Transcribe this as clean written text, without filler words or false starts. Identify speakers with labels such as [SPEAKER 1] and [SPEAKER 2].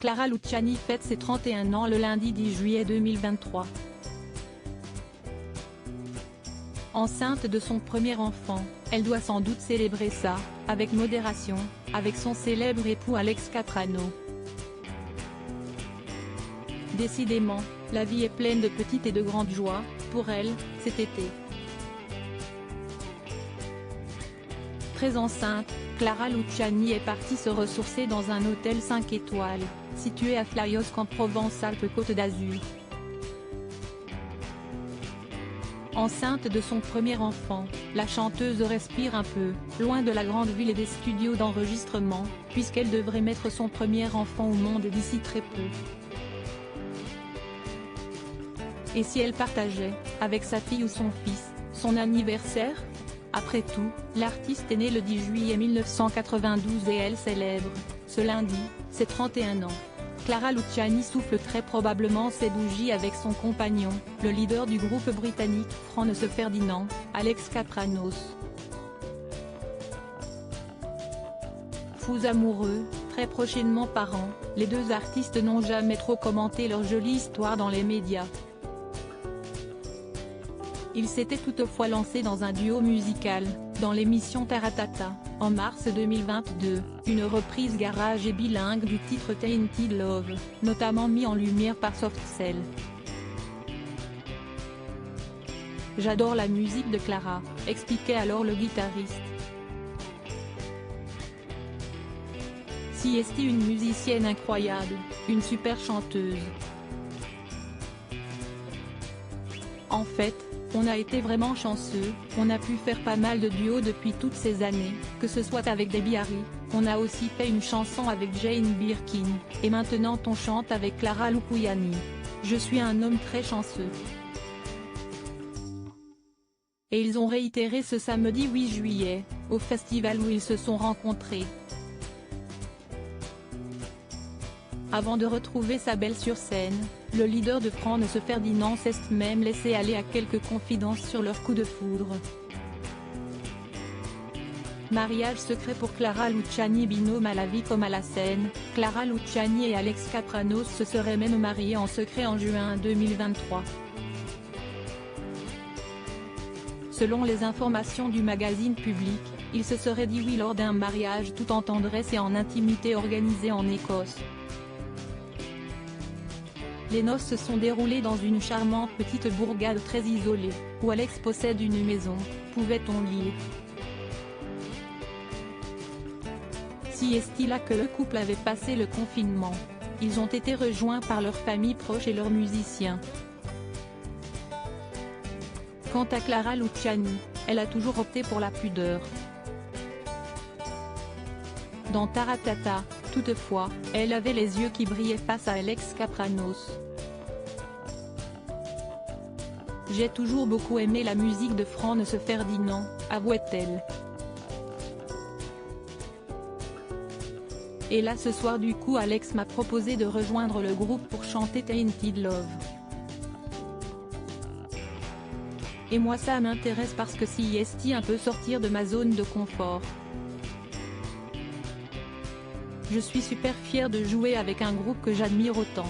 [SPEAKER 1] Clara Luciani fête ses 31 ans le lundi 10 juillet 2023. Enceinte de son premier enfant, elle doit sans doute célébrer ça, avec modération, avec son célèbre époux Alex Caprano. Décidément, la vie est pleine de petites et de grandes joies, pour elle, cet été. Très enceinte, Clara Luciani est partie se ressourcer dans un hôtel 5 étoiles, situé à Flyosque en Provence-Alpes-Côte d'Azur. Enceinte de son premier enfant, la chanteuse respire un peu, loin de la grande ville et des studios d'enregistrement, puisqu'elle devrait mettre son premier enfant au monde d'ici très peu. Et si elle partageait, avec sa fille ou son fils, son anniversaire ? Après tout, l'artiste est née le 10 juillet 1992 et elle célèbre, ce lundi, ses 31 ans. Clara Luciani souffle très probablement ses bougies avec son compagnon, le leader du groupe britannique Franz Ferdinand, Alex Kapranos. Fous amoureux, très prochainement parents, les deux artistes n'ont jamais trop commenté leur jolie histoire dans les médias. Ils s'étaient toutefois lancés dans un duo musical, dans l'émission Taratata, en mars 2022, une reprise garage et bilingue du titre Tainted Love, notamment mis en lumière par Soft Cell. « J'adore la musique de Clara », expliquait alors le guitariste. Si est une musicienne incroyable, une super chanteuse. En fait, on a été vraiment chanceux, on a pu faire pas mal de duos depuis toutes ces années, que ce soit avec Debbie Harry, on a aussi fait une chanson avec Jane Birkin, et maintenant on chante avec Clara Luciani. Je suis un homme très chanceux. Et ils ont réitéré ce samedi 8 juillet, au festival où ils se sont rencontrés. Avant de retrouver sa belle sur scène, le leader de Franz Ferdinand s'est même laissé aller à quelques confidences sur leur coup de foudre. Mariage secret pour Clara Luciani, binôme à la vie comme à la scène, Clara Luciani et Alex Kapranos se seraient même mariés en secret en juin 2023. Selon les informations du magazine Public, ils se seraient dit oui lors d'un mariage tout en tendresse et en intimité organisé en Écosse. Les noces se sont déroulées dans une charmante petite bourgade très isolée, où Alex possède une maison, pouvait-on lire. Si est-il là que le couple avait passé le confinement. Ils ont été rejoints par leurs familles proches et leurs musiciens. Quant à Clara Luciani, elle a toujours opté pour la pudeur. Dans Taratata, toutefois, elle avait les yeux qui brillaient face à Alex Kapranos. J'ai toujours beaucoup aimé la musique de Franz Ferdinand, avouait-elle. Et là ce soir du coup Alex m'a proposé de rejoindre le groupe pour chanter Tainted Love. Et moi ça m'intéresse parce que si est un peu sortir de ma zone de confort. Je suis super fière de jouer avec un groupe que j'admire autant.